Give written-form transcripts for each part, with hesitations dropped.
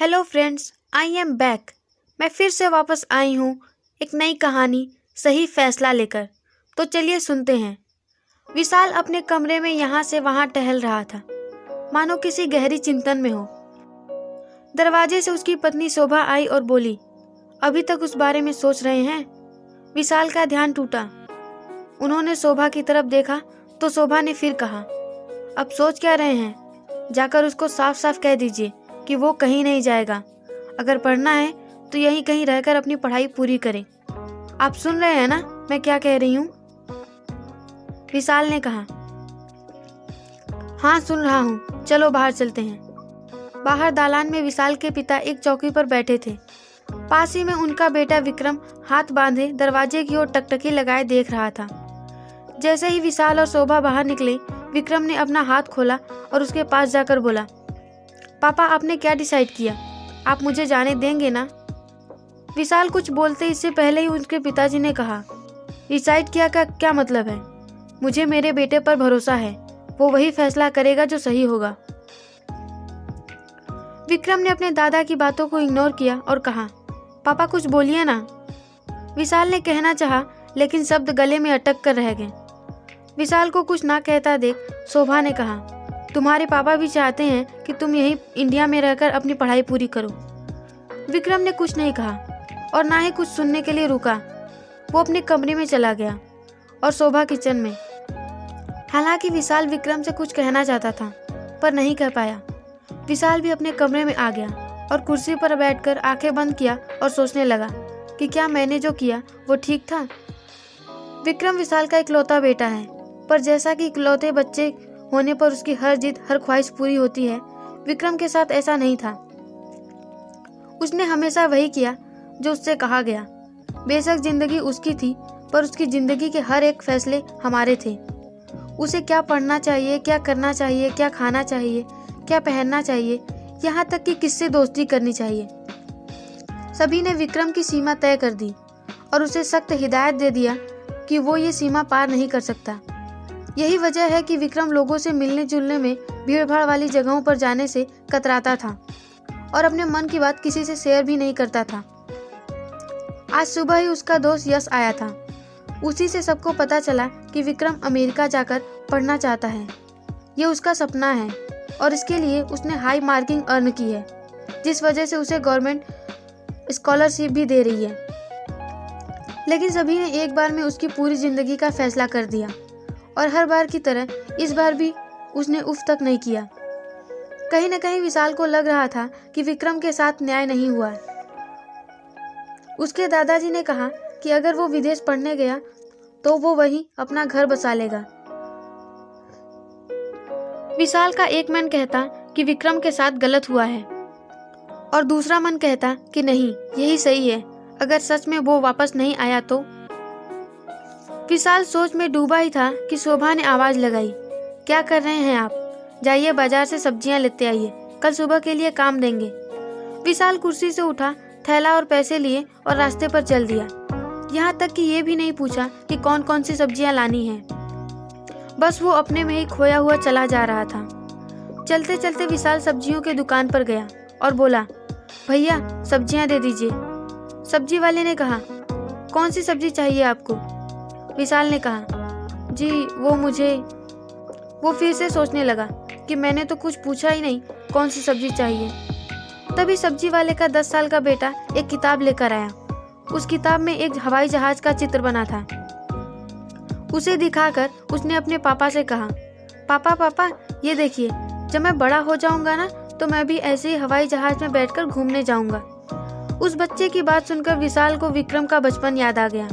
Hello friends, I am back. मैं फिर से वापस आई हूँ एक नई कहानी, सही फैसला लेकर। तो चलिए सुनते हैं। विशाल अपने कमरे में यहाँ से वहाँ टहल रहा था, मानो किसी गहरी चिंतन में हो। दरवाजे से उसकी पत्नी शोभा आई और बोली, अभी तक उस बारे में सोच रहे हैं? विशाल का ध्यान टूटा। उन्होंने शोभा की तरफ देखा तो शोभा ने फिर कहा, अब सोच क्या रहे हैं? जाकर उसको साफ साफ कह दीजिए कि वो कहीं नहीं जाएगा। अगर पढ़ना है तो यहीं कहीं रहकर अपनी पढ़ाई पूरी करें। आप सुन रहे हैं ना मैं क्या कह रही हूँ? विशाल ने कहा, हाँ सुन रहा हूँ, चलो बाहर चलते हैं। बाहर दालान में विशाल के पिता एक चौकी पर बैठे थे। पास ही में उनका बेटा विक्रम हाथ बांधे दरवाजे की ओर टकटकी लगाए देख रहा था। जैसे ही विशाल और शोभा बाहर निकले, विक्रम ने अपना हाथ खोला और उसके पास जाकर बोला, पापा आपने क्या डिसाइड किया? आप मुझे जाने देंगे ना? विशाल कुछ बोलते इससे पहले ही उनके पिताजी ने कहा, डिसाइड किया का क्या मतलब है? मुझे मेरे बेटे पर भरोसा है, वो वही फैसला करेगा जो सही होगा। विक्रम ने अपने दादा की बातों को इग्नोर किया और कहा, पापा कुछ बोलिए ना। विशाल ने कहना चाहा, लेकिन शब्द गले में अटक कर रह गए। विशाल को कुछ ना कहता देख शोभा ने कहा, तुम्हारे पापा भी चाहते हैं कि तुम यहीं इंडिया में रहकर अपनी पढ़ाई पूरी करो। विक्रम ने कुछ नहीं कहा और ना ही कुछ सुनने के लिए रुका। वो अपने कमरे में चला गया और शोभा किचन में। हालांकि विशाल विक्रम से कुछ कहना चाहता था पर नहीं कह पाया। विशाल भी अपने कमरे में आ गया और कुर्सी पर बैठकर आंखें बंद किया और सोचने लगा कि क्या मैंने जो किया वो ठीक था। विक्रम विशाल का इकलौता बेटा है, पर जैसा कि इकलौते बच्चे होने पर उसकी हर जिद हर ख्वाहिश पूरी होती है, विक्रम के साथ ऐसा नहीं था। उसने हमेशा वही किया जो उससे कहा गया। बेशक जिंदगी उसकी थी, पर उसकी जिंदगी के हर एक फैसले हमारे थे। उसे क्या पढ़ना चाहिए, क्या करना चाहिए, क्या खाना चाहिए, क्या पहनना चाहिए, यहाँ तक कि किससे दोस्ती करनी चाहिए, सभी ने विक्रम की सीमा तय कर दी और उसे सख्त हिदायत दे दिया कि वो ये सीमा पार नहीं कर सकता। यही वजह है कि विक्रम लोगों से मिलने जुलने में, भीड़ भाड़ वाली जगहों पर जाने से कतराता था और अपने मन की बात किसी से शेयर भी नहीं करता था। आज सुबह ही उसका दोस्त यश आया था। उसी से सबको पता चला कि विक्रम अमेरिका जाकर पढ़ना चाहता है। ये उसका सपना है और इसके लिए उसने हाई मार्किंग अर्न की है, जिस वजह से उसे गवर्नमेंट स्कॉलरशिप भी दे रही है। लेकिन सभी ने एक बार में उसकी पूरी जिंदगी का फैसला कर दिया और हर बार की तरह इस बार भी उसने उफ तक नहीं किया। कहीं न कहीं विशाल को लग रहा था कि विक्रम के साथ न्याय नहीं हुआ। उसके दादाजी ने कहा कि अगर वो विदेश पढ़ने गया तो वो वहीं अपना घर बसा लेगा। विशाल का एक मन कहता कि विक्रम के साथ गलत हुआ है और दूसरा मन कहता कि नहीं, यही सही है। अगर सच में वो वापस नहीं आया तो। विशाल सोच में डूबा ही था कि शोभा ने आवाज लगाई, क्या कर रहे हैं आप? जाइए बाजार से सब्जियां लेते आइए, कल सुबह के लिए काम देंगे। विशाल कुर्सी से उठा, थैला और पैसे लिए और रास्ते पर चल दिया। यहाँ तक कि ये भी नहीं पूछा कि कौन कौन सी सब्जियां लानी है। बस वो अपने में ही खोया हुआ चला जा रहा था। चलते चलते विशाल सब्जियों के दुकान पर गया और बोला, भैया सब्जियां दे दीजिए। सब्जी वाले ने कहा, कौन सी सब्जी चाहिए आपको? विशाल ने कहा, जी वो फिर से सोचने लगा कि मैंने तो कुछ पूछा ही नहीं, कौन सी सब्जी चाहिए। तभी सब्जी वाले का 10 साल का बेटा एक किताब लेकर आया। उस किताब में एक हवाई जहाज का चित्र बना था। उसे दिखाकर उसने अपने पापा से कहा, पापा ये देखिए, जब मैं बड़ा हो जाऊंगा ना तो मैं भी ऐसे ही हवाई जहाज में बैठकर घूमने जाऊंगा। उस बच्चे की बात सुनकर विशाल को विक्रम का बचपन याद आ गया।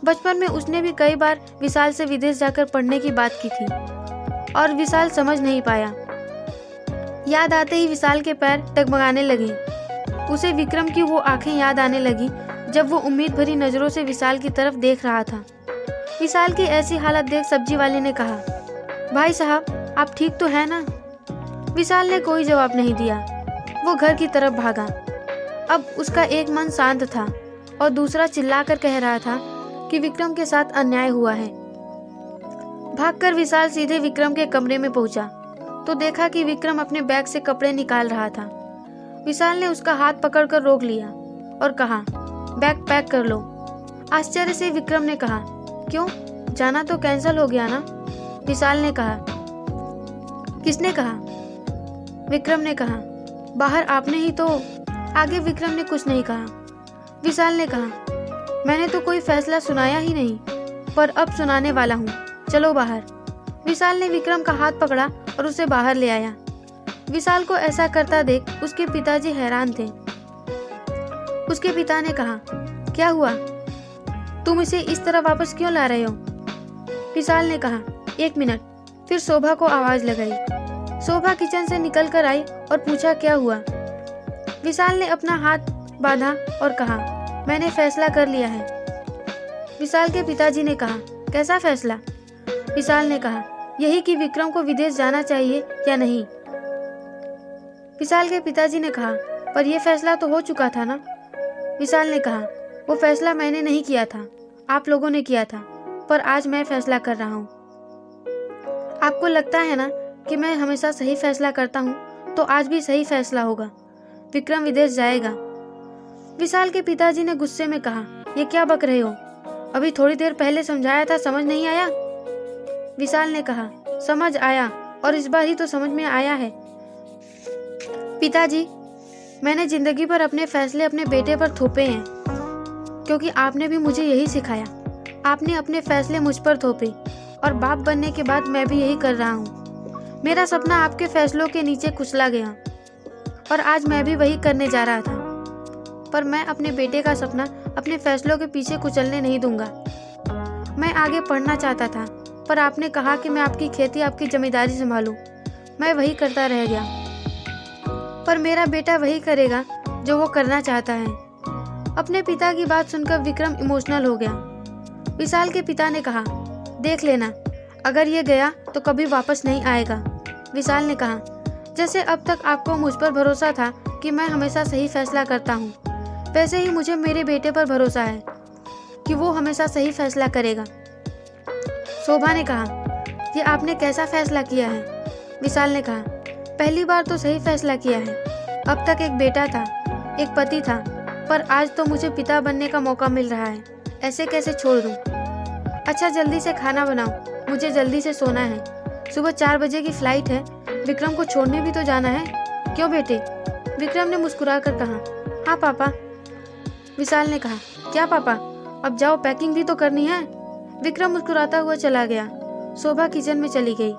बचपन में उसने भी कई बार विशाल से विदेश जाकर पढ़ने की बात की थी और विशाल समझ नहीं पाया। याद आते ही विशाल के पैर डगमगाने लगे। उसे विक्रम की वो आंखें याद आने लगी जब वो उम्मीद भरी नजरों से विशाल की तरफ देख रहा था। विशाल की ऐसी हालत देख सब्जी वाले ने कहा, भाई साहब आप ठीक तो है ना? विशाल ने कोई जवाब नहीं दिया। वो घर की तरफ भागा। अब उसका एक मन शांत था और दूसरा चिल्लाकर कह रहा था कि विक्रम के साथ अन्याय हुआ है। भागकर विशाल सीधे विक्रम के कमरे में पहुंचा तो देखा कि विक्रम अपने बैग से कपड़े निकाल रहा था। विशाल ने उसका हाथ पकड़कर रोक लिया और कहा, बैग पैक कर लो। आश्चर्य से विक्रम ने कहा, क्यों, जाना तो कैंसिल हो गया ना? विशाल ने कहा। किसने कहा? विक्रम ने कहा, बाहर आपने ही तो। आगे विक्रम ने कुछ नहीं कहा। विशाल ने कहा, मैंने तो कोई फैसला सुनाया ही नहीं, पर अब सुनाने वाला हूँ, चलो बाहर। विशाल ने विक्रम का हाथ पकड़ा और उसे बाहर ले आया। विशाल को ऐसा करता देख उसके पिताजी हैरान थे। उसके पिता ने कहा, क्या हुआ, तुम इसे इस तरह वापस क्यों ला रहे हो? विशाल ने कहा, 1 मिनट। फिर शोभा को आवाज लगाई। शोभा किचन से निकल कर आई और पूछा, क्या हुआ? विशाल ने अपना हाथ बांधा और कहा, मैंने फैसला कर लिया है। विशाल के पिताजी ने कहा, कैसा फैसला? विशाल ने कहा, यही कि विक्रम को विदेश जाना चाहिए या नहीं। विशाल के पिताजी ने कहा, पर यह फैसला तो हो चुका था ना? विशाल ने कहा, वो फैसला मैंने नहीं किया था, आप लोगों ने किया था, पर आज मैं फैसला कर रहा हूँ। आपको लगता है ना कि मैं हमेशा सही फैसला करता हूँ, तो आज भी सही फैसला होगा, विक्रम विदेश जाएगा। विशाल के पिताजी ने गुस्से में कहा, ये क्या बक रहे हो? अभी थोड़ी देर पहले समझाया था, समझ नहीं आया? विशाल ने कहा, समझ आया, और इस बार ही तो समझ में आया है। पिताजी, मैंने जिंदगी भर अपने फैसले अपने बेटे पर थोपे हैं, क्योंकि आपने भी मुझे यही सिखाया। आपने अपने फैसले मुझ पर थोपे, और बाप बनने के बाद मैं भी यही कर रहा हूँ। मेरा सपना आपके फैसलों के नीचे कुचला गया, और आज मैं भी वही करने जा रहा था, पर मैं अपने बेटे का सपना अपने फैसलों के पीछे कुचलने नहीं दूंगा। मैं आगे पढ़ना चाहता था, पर आपने कहा कि मैं आपकी खेती, आपकी जमींदारी संभालूं। मैं वही करता रह गया, पर मेरा बेटा वही करेगा जो वो करना चाहता है। अपने पिता की बात सुनकर विक्रम इमोशनल हो गया। विशाल के पिता ने कहा, देख लेना, अगर ये गया तो कभी वापस नहीं आएगा। विशाल ने कहा, जैसे अब तक आपको मुझ पर भरोसा था कि मैं हमेशा सही फैसला करता हूँ, वैसे ही मुझे मेरे बेटे पर भरोसा है कि वो हमेशा सही फैसला करेगा। शोभा ने कहा, ये आपने कैसा फैसला किया है? विशाल ने कहा, पहली बार तो सही फैसला किया है। अब तक एक बेटा था, एक पति था, पर आज तो मुझे पिता बनने का मौका मिल रहा है। ऐसे कैसे छोड़ दूं? अच्छा, जल्दी से खाना बनाओ, मुझे जल्दी से सोना है। सुबह 4 बजे की फ्लाइट है, विक्रम को छोड़ने भी तो जाना है। क्यों बेटे? विक्रम ने मुस्कुराकर कहा, हाँ पापा। विशाल ने कहा, क्या पापा, अब जाओ, पैकिंग भी तो करनी है। विक्रम मुस्कुराता हुआ चला गया। शोभा किचन में चली गई।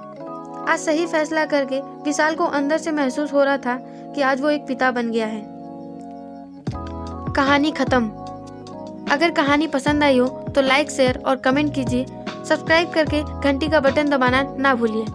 आज सही फैसला करके विशाल को अंदर से महसूस हो रहा था कि आज वो एक पिता बन गया है। कहानी खत्म। अगर कहानी पसंद आई हो तो लाइक, शेयर और कमेंट कीजिए। सब्सक्राइब करके घंटी का बटन दबाना ना भूलिए।